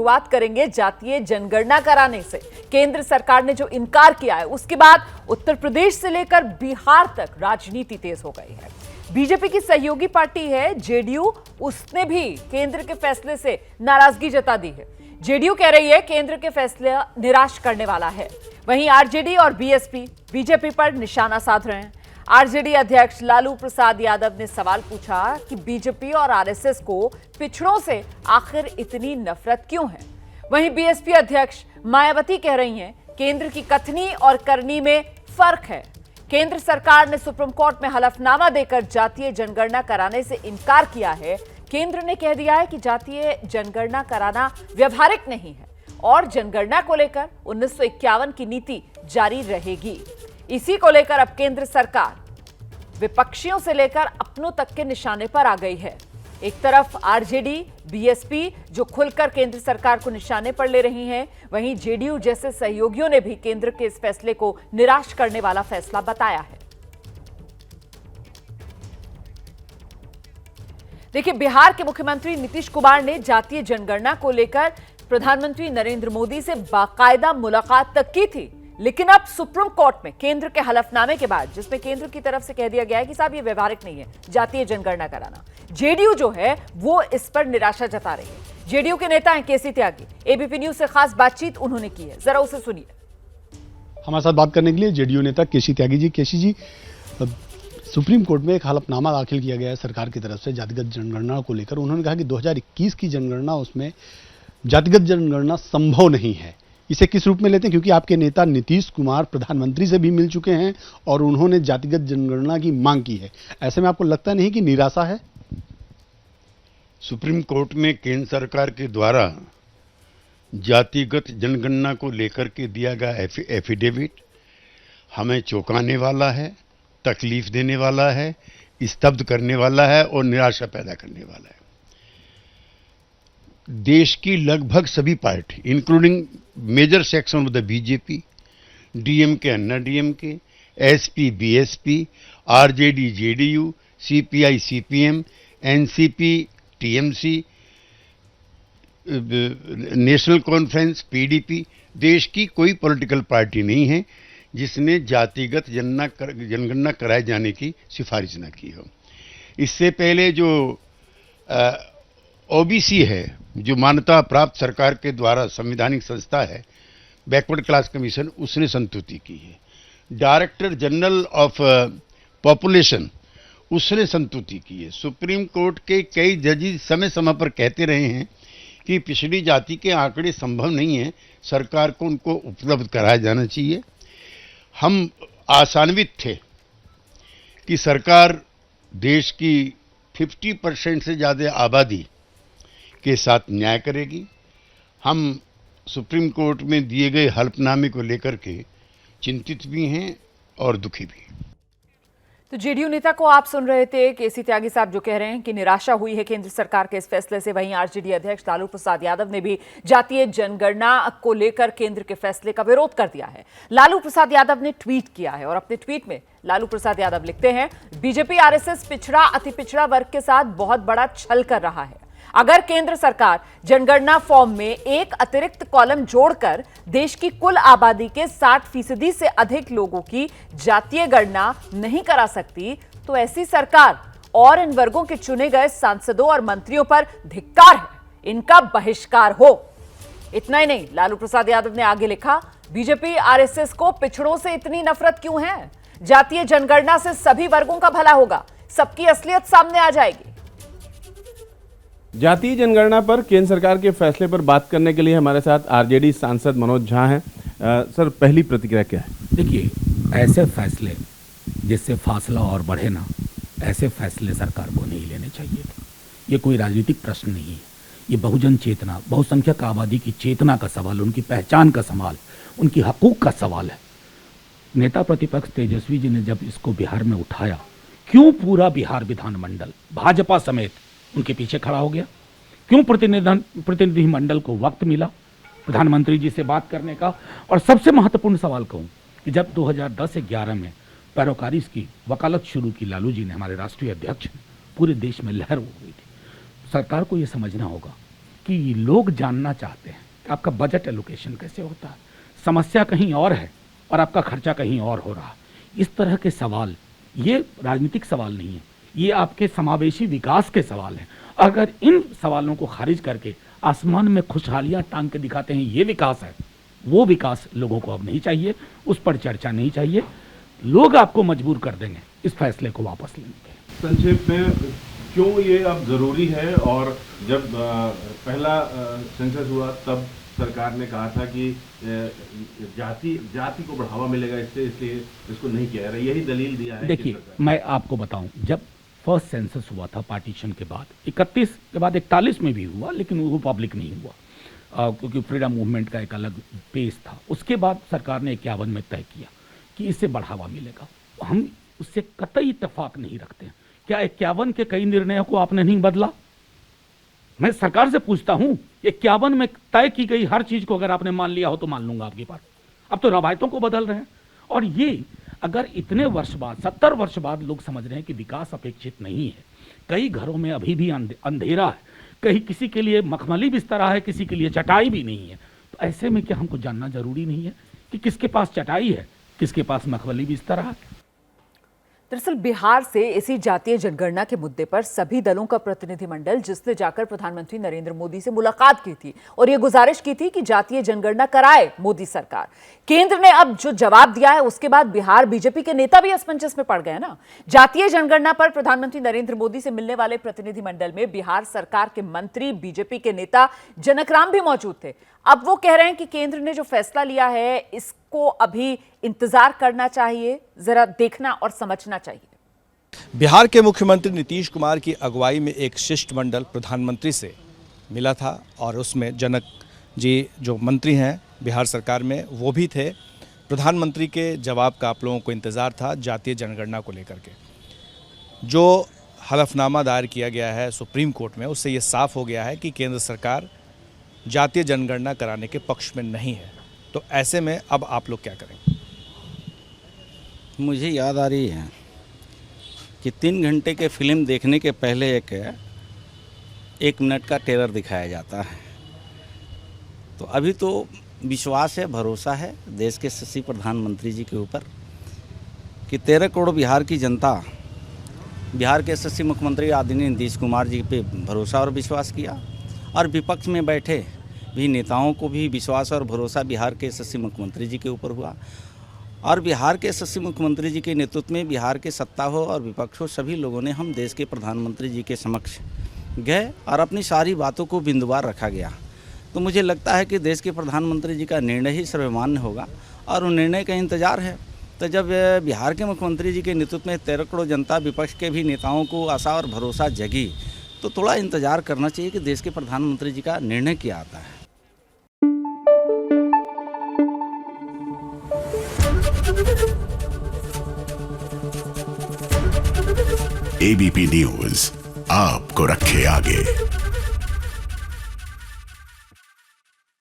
शुरुआत करेंगे जातीय जनगणना कराने से। केंद्र सरकार ने जो इनकार किया है, उसके बाद उत्तर प्रदेश से लेकर बिहार तक राजनीति तेज हो गई है। बीजेपी की सहयोगी पार्टी है जेडीयू, उसने भी केंद्र के फैसले से नाराजगी जता दी है। जेडीयू कह रही है केंद्र के फैसले निराश करने वाला है। वहीं आरजेडी और बीएसपी बीजेपी पर निशाना साध रहे हैं। आरजेडी अध्यक्ष लालू प्रसाद यादव ने सवाल पूछा कि बीजेपी और आरएसएस को पिछड़ों से आखिर इतनी नफरत क्यों है। वहीं बीएसपी अध्यक्ष मायावती कह रही हैं केंद्र की कथनी और करनी में फर्क है। केंद्र सरकार ने सुप्रीम कोर्ट में हलफनामा देकर जातीय जनगणना कराने से इनकार किया है। केंद्र ने कह दिया है कि जातीय जनगणना कराना व्यवहारिक नहीं है और जनगणना को लेकर 1951 की नीति जारी रहेगी। इसी को लेकर अब केंद्र सरकार विपक्षियों से लेकर अपनों तक के निशाने पर आ गई है। एक तरफ आरजेडी, बीएसपी जो खुलकर केंद्र सरकार को निशाने पर ले रही हैं, वहीं जेडीयू जैसे सहयोगियों ने भी केंद्र के इस फैसले को निराश करने वाला फैसला बताया है। देखिए, बिहार के मुख्यमंत्री नीतीश कुमार ने जातीय जनगणना को लेकर प्रधानमंत्री नरेंद्र मोदी से बाकायदा मुलाकात तक की थी, लेकिन अब सुप्रीम कोर्ट में केंद्र के हलफनामे के बाद, जिसमें केंद्र की तरफ से कह दिया गया है कि साहब ये व्यवहारिक नहीं है जातीय जनगणना कराना, जेडीयू जो है वो इस पर निराशा जता रही है। जेडीयू के नेता हैं केसी त्यागी, एबीपी न्यूज से खास बातचीत उन्होंने की है, जरा उसे सुनिए। हमारे साथ बात करने के लिए जेडीयू नेता केसी त्यागी जी। केसी जी, सुप्रीम कोर्ट में एक हलफनामा दाखिल किया गया है सरकार की तरफ से जातिगत जनगणना को लेकर। उन्होंने कहा कि 2021 की जनगणना, उसमें जातिगत जनगणना संभव नहीं है। इसे किस रूप में लेते हैं, क्योंकि आपके नेता नीतीश कुमार प्रधानमंत्री से भी मिल चुके हैं और उन्होंने जातिगत जनगणना की मांग की है। ऐसे में आपको लगता नहीं कि निराशा है? सुप्रीम कोर्ट में केंद्र सरकार के द्वारा जातिगत जनगणना को लेकर के दिया गया एफिडेविट हमें चौंकाने वाला है, तकलीफ देने वाला है, स्तब्ध करने वाला है और निराशा पैदा करने वाला है। देश की लगभग सभी party, including major section of the BJP, DMK, Anna DMK, SP, BSP, RJD, JDU, CPI, CPM, NCP, TMC, National Conference, PDP, देश की कोई पॉलिटिकल पार्टी नहीं है जिसने जातिगत जनगणना कराए जाने की सिफारिश न की हो। इससे पहले जो ओबीसी है, जो मान्यता प्राप्त सरकार के द्वारा संवैधानिक संस्था है, बैकवर्ड क्लास कमीशन, उसने संतुष्टि की है। डायरेक्टर जनरल ऑफ पॉपुलेशन, उसने संतुष्टि की है। सुप्रीम कोर्ट के कई जजेस समय समय पर कहते रहे हैं कि पिछड़ी जाति के आंकड़े संभव नहीं है, सरकार को उनको उपलब्ध कराया जाना चाहिए। हम आशान्वित थे कि सरकार देश की 50% से ज़्यादा आबादी के साथ न्याय करेगी। हम सुप्रीम कोर्ट में दिए गए हलफनामे को लेकर के चिंतित भी हैं और दुखी भी। तो जेडीयू नेता को आप सुन रहे थे, केसी त्यागी साहब जो कह रहे हैं कि निराशा हुई है केंद्र सरकार के इस फैसले से। वहीं आरजेडी अध्यक्ष लालू प्रसाद यादव ने भी जातीय जनगणना को लेकर केंद्र के फैसले का विरोध कर दिया है। लालू प्रसाद यादव ने ट्वीट किया है और अपने ट्वीट में लालू प्रसाद यादव लिखते हैं, बीजेपी आरएसएस पिछड़ा, अति पिछड़ा वर्ग के साथ बहुत बड़ा छल कर रहा है। अगर केंद्र सरकार जनगणना फॉर्म में एक अतिरिक्त कॉलम जोड़कर देश की कुल आबादी के 60% से अधिक लोगों की जातीय गणना नहीं करा सकती, तो ऐसी सरकार और इन वर्गों के चुने गए सांसदों और मंत्रियों पर धिक्कार है, इनका बहिष्कार हो। इतना ही नहीं, लालू प्रसाद यादव ने आगे लिखा, बीजेपी आरएसएस को पिछड़ों से इतनी नफरत क्यों है? जातीय जनगणना से सभी वर्गों का भला होगा, सबकी असलियत सामने आ जाएगी। जातीय जनगणना पर केंद्र सरकार के फैसले पर बात करने के लिए हमारे साथ आरजेडी सांसद मनोज झा हैं। सर, पहली प्रतिक्रिया क्या है? देखिए, ऐसे फैसले जिससे फासला और बढ़े ना, ऐसे फैसले सरकार को नहीं लेने चाहिए। ये कोई राजनीतिक प्रश्न नहीं है, ये बहुजन चेतना, बहुसंख्यक आबादी की चेतना का सवाल, उनकी पहचान का सवाल, उनकी हकूक का सवाल है। नेता प्रतिपक्ष तेजस्वी जी ने जब इसको बिहार में उठाया, क्यों पूरा बिहार विधानमंडल भाजपा समेत उनके पीछे खड़ा हो गया? क्यों प्रतिनिधि मंडल को वक्त मिला प्रधानमंत्री जी से बात करने का? और सबसे महत्वपूर्ण सवाल कहूं कि जब 2010-11 में पैरोकारी की वकालत शुरू की लालू जी ने, हमारे राष्ट्रीय अध्यक्ष, पूरे देश में लहर हो गई थी। सरकार को यह समझना होगा कि लोग जानना चाहते हैं कि आपका बजट एलोकेशन कैसे होता है, समस्या कहीं और है और आपका खर्चा कहीं और हो रहा है। इस तरह के सवाल ये राजनीतिक सवाल नहीं है, ये आपके समावेशी विकास के सवाल हैं। अगर इन सवालों को खारिज करके आसमान में खुशहालियां टांग के दिखाते हैं ये विकास है, वो विकास लोगों को अब नहीं चाहिए, उस पर चर्चा नहीं चाहिए। लोग आपको मजबूर कर देंगे इस फैसले को वापस लेने के। संक्षेप में क्यों ये अब जरूरी है? और जब पहला सेंसस हुआ तब सरकार ने कहा था कि जाति को बढ़ावा मिलेगा इससे, इसलिए इसको नहीं किया जा रहा, यही दलील दिया है। देखिए, मैं आपको बताऊं, जब फर्स्ट सेंसस हुआ था पार्टीशन के बाद, 31 के बाद 41 में भी हुआ, लेकिन वो पब्लिक नहीं हुआ क्योंकि फ्रीडम मूवमेंट का एक अलग पेस था। उसके बाद सरकार ने 51 में तय किया कि इससे बढ़ावा मिलेगा। हम उससे कतई इत्तेफाक नहीं रखते हैं। क्या 51 के कई निर्णयों को आपने नहीं बदला? मैं सरकार से पूछता हूं, 51 में तय की गई हर चीज को अगर आपने मान लिया हो तो मान लूंगा आपकी बात। अब तो रवायतों को बदल रहे हैं। और ये अगर इतने वर्ष बाद, 70 वर्ष बाद लोग समझ रहे हैं कि विकास अपेक्षित नहीं है, कई घरों में अभी भी अंधेरा है, कहीं किसी के लिए मखमली बिस्तरा है, किसी के लिए चटाई भी नहीं है, तो ऐसे में क्या हमको जानना जरूरी नहीं है कि किसके पास चटाई है, किसके पास मखमली बिस्तरा है? दरअसल बिहार से इसी जातीय जनगणना के मुद्दे पर सभी दलों का प्रतिनिधिमंडल, जिसने जाकर प्रधानमंत्री नरेंद्र मोदी से मुलाकात की थी और ये गुजारिश की थी कि जातीय जनगणना कराए मोदी सरकार। केंद्र ने अब जो जवाब दिया है उसके बाद बिहार बीजेपी के नेता भी असमंजस में पड़ गए ना। जातीय जनगणना पर प्रधानमंत्री नरेंद्र मोदी से मिलने वाले प्रतिनिधिमंडल में बिहार सरकार के मंत्री, बीजेपी के नेता जनकराम भी मौजूद थे। अब वो कह रहे हैं कि केंद्र ने जो फैसला लिया है इसको अभी इंतजार करना चाहिए, जरा देखना और समझना चाहिए। बिहार के मुख्यमंत्री नीतीश कुमार की अगुवाई में एक शिष्टमंडल प्रधानमंत्री से मिला था और उसमें जनक जी जो मंत्री हैं बिहार सरकार में वो भी थे। प्रधानमंत्री के जवाब का आप लोगों को इंतज़ार था जातीय जनगणना को लेकर के। जो हलफनामा दायर किया गया है सुप्रीम कोर्ट में, उससे ये साफ हो गया है कि केंद्र सरकार जातीय जनगणना कराने के पक्ष में नहीं है। तो ऐसे में अब आप लोग क्या करेंगे? मुझे याद आ रही है कि 3 घंटे के फिल्म देखने के पहले एक मिनट का ट्रेलर दिखाया जाता है। तो अभी तो विश्वास है, भरोसा है देश के यशस्वी प्रधानमंत्री जी के ऊपर कि 13 करोड़ बिहार की जनता बिहार के यशस्वी मुख्यमंत्री आदरणीय नीतीश कुमार जी पे भरोसा और विश्वास किया, और विपक्ष में बैठे भी नेताओं को भी विश्वास और भरोसा बिहार के यशस्वी मुख्यमंत्री जी के ऊपर हुआ। और बिहार के यशस्वी मुख्यमंत्री जी के नेतृत्व में बिहार के सत्ता हो और विपक्ष हो, सभी लोगों ने हम देश के प्रधानमंत्री जी के समक्ष गए और अपनी सारी बातों को बिंदुवार रखा गया। तो मुझे लगता है कि देश के प्रधानमंत्री जी का निर्णय ही सर्वमान्य होगा और उन निर्णय का इंतजार है। तो जब बिहार के मुख्यमंत्री जी के नेतृत्व में 13 करोड़ जनता, विपक्ष के भी नेताओं को आशा और भरोसा जगी, तो थोड़ा इंतजार करना चाहिए कि देश के प्रधानमंत्री जी का निर्णय क्या आता है। एबीपी न्यूज़ आपको रखे आगे।